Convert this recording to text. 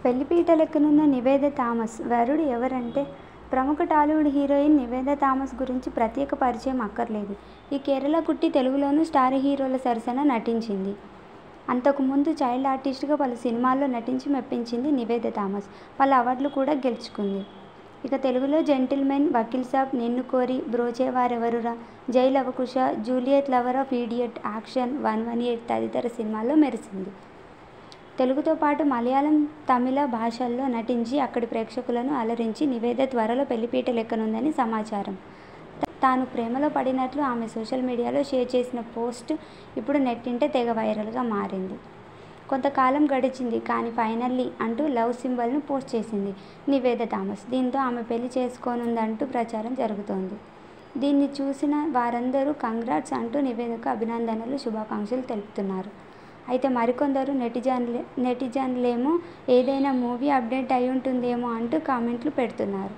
పెళ్లిపీటలెక్కనున్న Nivetha Thomas వరుడు ఎవరంటే ప్రముఖ టాలీవుడ్ హీరోయిన్ నివేదా థామస్ గురించి ప్రత్యేక పరిచయం అక్కర్లేదు. ఈ కేరళ కుట్టి తెలుగులోనూ స్టార్ హీరోల సరసన నటించింది. అంతకుముందు చైల్డ్ ఆర్టిస్ట్గా పలు సినిమాల్లో నటించి మెప్పించింది నివేదా థామస్. పలు అవార్డులు కూడా గెలుచుకుంది. ఇక తెలుగులో జెంటిల్మెన్, వకీల్ సాబ్, నిన్ను Kori, Brochevarevarura, Jai Lavakusa, Juliet lover of idiot, action, 118 తదితర సినిమాల్లో మెరిసింది. తెలుగుతో పాటు మలయాళం, తమిళ భాషల్లో నటించి అక్కడి ప్రేక్షకులను అలరించి నివేదా త్వరలో పెళ్లిపీటలెక్కనుందని సమాచారం. తాను ప్రేమలో పడినట్లు ఆమె సోషల్ మీడియాలో షేర్ చేసిన పోస్ట్ ఇప్పుడు నెట్టింట తెగ వైరల్గా మారింది. కొంతకాలం గడిచింది కానీ ఫైనల్లీ అంటూ లవ్ సింబల్ను పోస్ట్ చేసింది నివేదా థామస్. దీంతో ఆమె పెళ్లి చేసుకోనుందంటూ ప్రచారం జరుగుతోంది. దీన్ని చూసిన వారందరూ కంగ్రాట్స్ అంటూ నివేదాకు అభినందనలు, శుభాకాంక్షలు తెలుపుతున్నారు. అయితే మరికొందరు నెటిజన్లేమో ఏదైనా మూవీ అప్డేట్ అయ్యుంటుందేమో అంటూ కామెంట్లు పెడుతున్నారు.